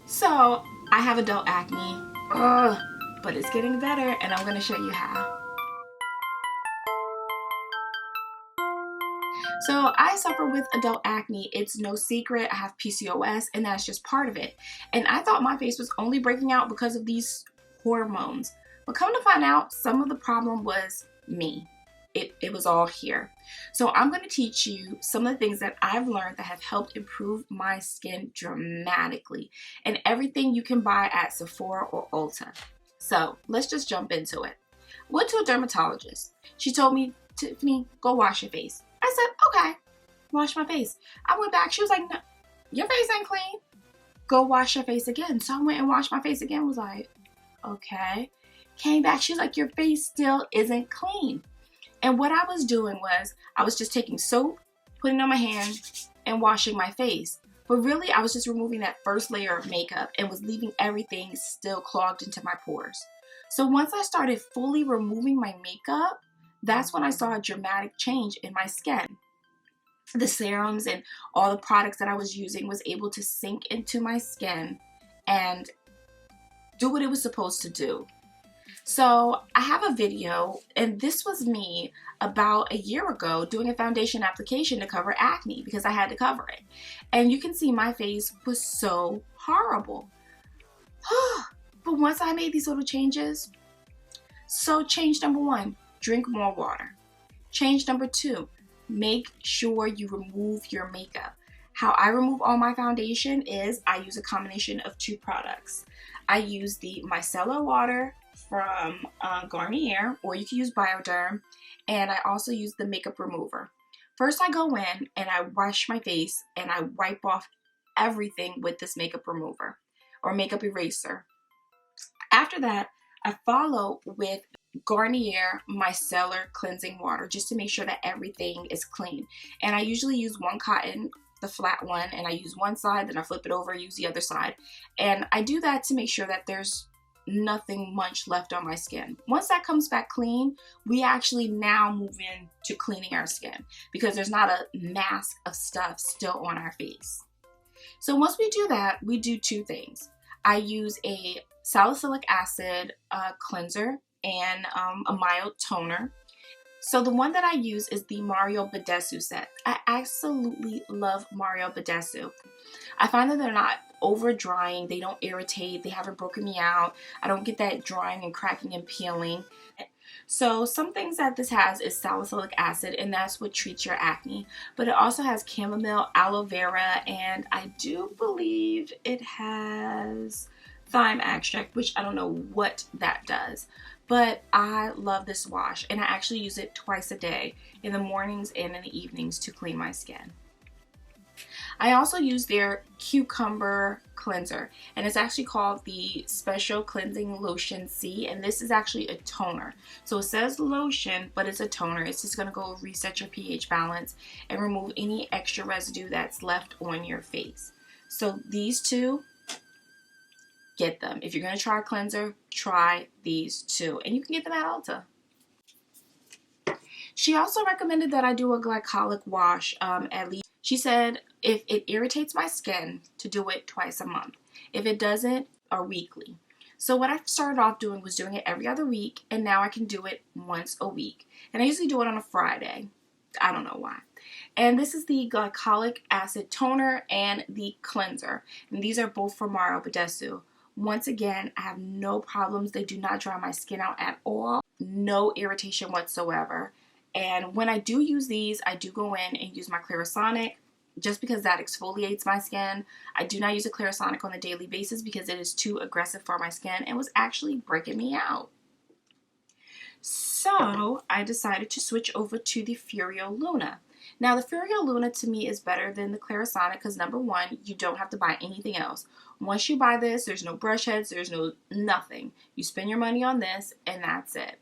So I have adult acne, ugh, but it's getting better and I'm gonna show you how. So I suffer with adult acne. It's no secret. I have PCOS and that's just part of it. And I thought my face was only breaking out because of these hormones. But come to find out, some of the problem was me. It was all here. So I'm going to teach you some of the things that I've learned that have helped improve my skin dramatically. And everything you can buy at Sephora or Ulta. So let's just jump into it. Went to a dermatologist. She told me, Tiffany, go wash your face. I said, okay, wash my face. I went back. She was like, no, your face ain't clean. Go wash your face again. So I went and washed my face again. Was like, okay. Came back. She was like, your face still isn't clean. And what I was doing was I was just taking soap, putting it on my hand, and washing my face. But really, I was just removing that first layer of makeup and was leaving everything still clogged into my pores. So once I started fully removing my makeup, that's when I saw a dramatic change in my skin. The serums and all the products that I was using was able to sink into my skin and do what it was supposed to do. So I have a video, and this was me about a year ago doing a foundation application to cover acne because I had to cover it. And you can see my face was so horrible. But once I made these little changes, so change number one, drink more water. Change number two, make sure you remove your makeup. How I remove all my foundation is I use a combination of two products. I use the micellar water from Garnier, or you can use Bioderm, and I also use the makeup remover. First I go in and I wash my face and I wipe off everything with this makeup remover or makeup eraser. After that, I follow with Garnier Micellar cleansing water just to make sure that everything is clean. And I usually use one cotton, the flat one, and I use one side, then I flip it over, use the other side. And I do that to make sure that there's nothing much left on my skin. Once that comes back clean, we actually now move in to cleaning our skin because there's not a mask of stuff still on our face. So once we do that, we do two things. I use a salicylic acid cleanser and a mild toner. So the one that I use is the Mario Badescu set. I absolutely love Mario Badescu. I find that they're not over drying, they don't irritate, they haven't broken me out, I don't get that drying and cracking and peeling. So some things that this has is salicylic acid, and that's what treats your acne. But it also has chamomile, aloe vera, and I do believe it has thyme extract, which I don't know what that does. But I love this wash, and I actually use it twice a day, in the mornings and in the evenings, to clean my skin. I also use their cucumber cleanser, and it's actually called the Special Cleansing Lotion C, and this is actually a toner. So it says lotion, but it's a toner. It's just going to go reset your pH balance and remove any extra residue that's left on your face. So these two, get them. If you're going to try a cleanser, try these two, and you can get them at Ulta. She also recommended that I do a Glycolic Wash at least. She said if it irritates my skin, to do it twice a month. If it doesn't, or weekly. So what I started off doing was doing it every other week, and now I can do it once a week. And I usually do it on a Friday. I don't know why. And this is the Glycolic Acid Toner and the Cleanser. And these are both from Mario Badescu. Once again, I have no problems. They do not dry my skin out at all. No irritation whatsoever. And when I do use these, I do go in and use my Clarisonic just because that exfoliates my skin. I do not use a Clarisonic on a daily basis because it is too aggressive for my skin and was actually breaking me out. So I decided to switch over to the Foreo Luna. Now the Foreo Luna to me is better than the Clarisonic because number one, you don't have to buy anything else. Once you buy this, there's no brush heads, there's no nothing. You spend your money on this and that's it.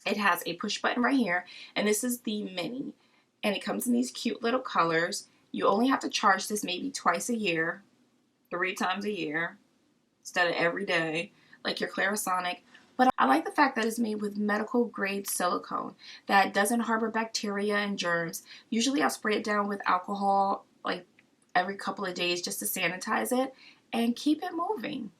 It has a push button right here, and this is the mini, and it comes in these cute little colors. You only have to charge this maybe twice a year, 3 times a year, instead of every day, like your Clarisonic. But I like the fact that it's made with medical grade silicone that doesn't harbor bacteria and germs. Usually I'll spray it down with alcohol like every couple of days just to sanitize it, and keep it moving.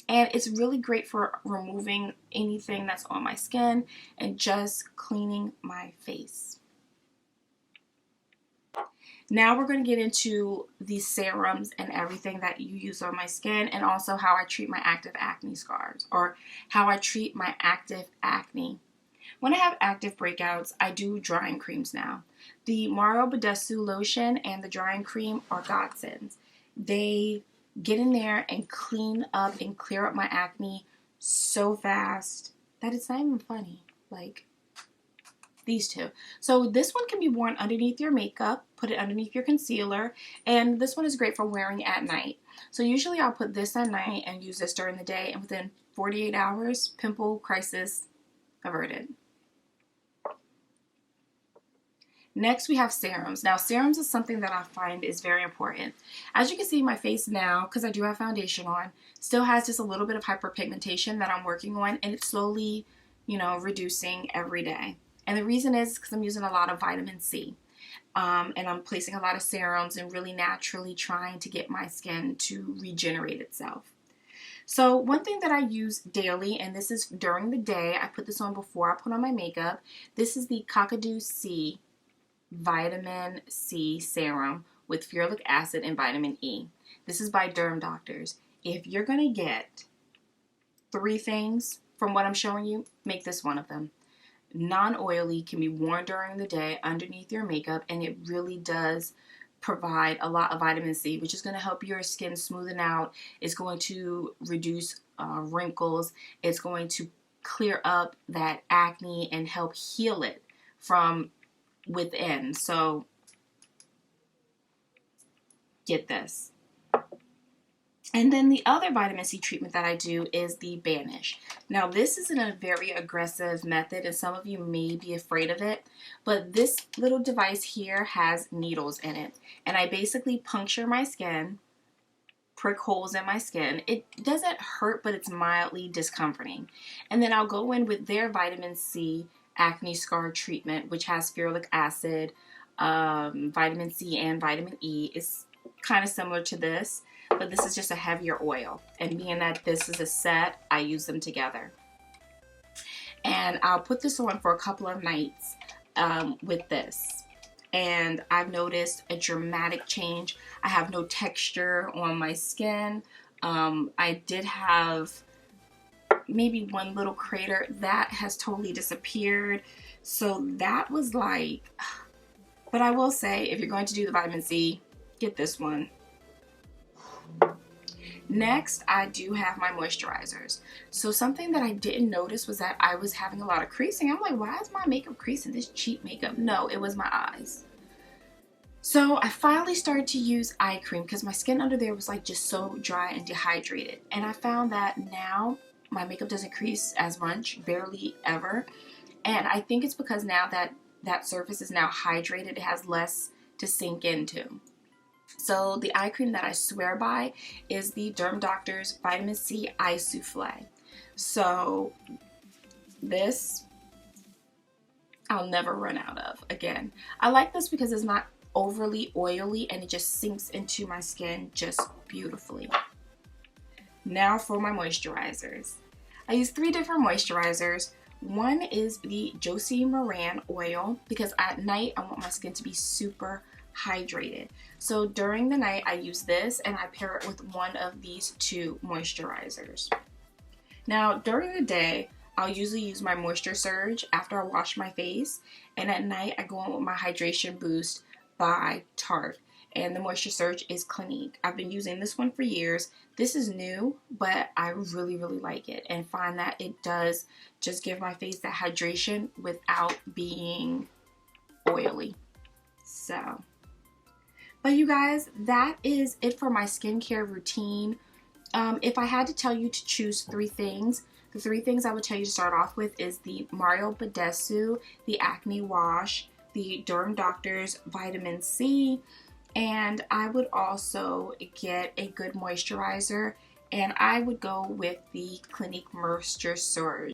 And it's really great for removing anything that's on my skin and just cleaning my face. Now we're going to get into the serums and everything that you use on my skin, and also how I treat my active acne scars, or how I treat my active acne. When I have active breakouts, I do drying creams now. The Badescu lotion and the drying cream are godsends. They get in there and clean up and clear up my acne so fast that it's not even funny. Like these two. So this one can be worn underneath your makeup, put it underneath your concealer, and this one is great for wearing at night. So usually I'll put this at night and use this during the day, and within 48 hours, pimple crisis averted. Next, we have serums. Now, serums is something that I find is very important. As you can see, my face now, because I do have foundation on, still has just a little bit of hyperpigmentation that I'm working on, and it's slowly, reducing every day. And the reason is because I'm using a lot of vitamin C. And I'm placing a lot of serums and really naturally trying to get my skin to regenerate itself. So one thing that I use daily, and this is during the day, I put this on before I put on my makeup. This is the Kakadu C Vitamin C Serum with ferulic acid and vitamin E. This is by Derma Doctors. If you're going to get 3 things from what I'm showing you, make this one of them. Non-oily, can be worn during the day underneath your makeup, and it really does provide a lot of vitamin C, which is going to help your skin smoothen out. It's going to reduce wrinkles. It's going to clear up that acne and help heal it from within. So get this. And then the other vitamin C treatment that I do is the Bansh. Now this isn't a very aggressive method, and some of you may be afraid of it, but this little device here has needles in it, and I basically puncture my skin, prick holes in my skin. It doesn't hurt, but it's mildly discomforting. And then I'll go in with their vitamin C acne scar treatment, which has ferulic acid, vitamin C, and vitamin E. It's kind of similar to this, but this is just a heavier oil. And being that this is a set, I use them together. And I'll put this on for a couple of nights with this. And I've noticed a dramatic change. I have no texture on my skin. I did have maybe one little crater that has totally disappeared. So that was like, but I will say, if you're going to do the vitamin C, get this one. Next, I do have my moisturizers. So something that I didn't notice was that I was having a lot of creasing. I'm like, why is my makeup creasing? This cheap makeup. No, it was my eyes. So I finally started to use eye cream because my skin under there was like just so dry and dehydrated. And I found that now my makeup doesn't crease as much, barely ever. And I think it's because now that that surface is now hydrated, it has less to sink into. So the eye cream that I swear by is the Derma Doctor's Vitamin C Eye Souffle. So this, I'll never run out of again. I like this because it's not overly oily and it just sinks into my skin just beautifully. Now for my moisturizers. I use 3 different moisturizers. One is the Josie Maran oil because at night I want my skin to be super hydrated. So during the night I use this and I pair it with one of these 2 moisturizers. Now during the day I'll usually use my Moisture Surge after I wash my face, and at night I go in with my Hydration Boost by Tarte, and the Moisture Surge is Clinique. I've been using this one for years. This is new, but I really like it and find that it does just give my face that hydration without being oily. So, but you guys, that is it for my skincare routine. If I had to tell you to choose 3 things, the 3 things I would tell you to start off with is the Badescu, the Acne Wash, the Derma Doctor's Vitamin C, and I would also get a good moisturizer, and I would go with the Clinique Moisture Surge.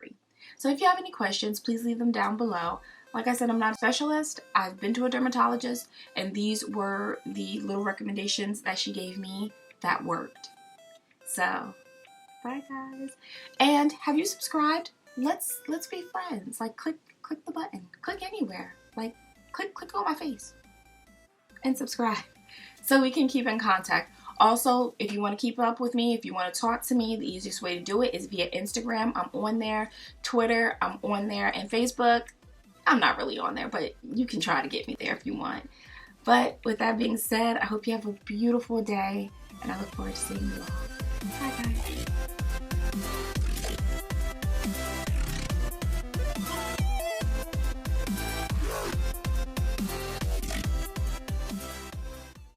So if you have any questions, please leave them down below. Like I said, I'm not a specialist. I've been to a dermatologist, and these were the little recommendations that she gave me that worked. So, bye guys. And have you subscribed? Let's be friends. Like click the button. Click anywhere. Like click on my face. And subscribe so we can keep in contact. Also, if you want to keep up with me, if you want to talk to me, the easiest way to do it is via Instagram. I'm on there. Twitter, I'm on there. And Facebook, I'm not really on there, but you can try to get me there if you want. But with that being said, I hope you have a beautiful day, and I look forward to seeing you all. Bye guys.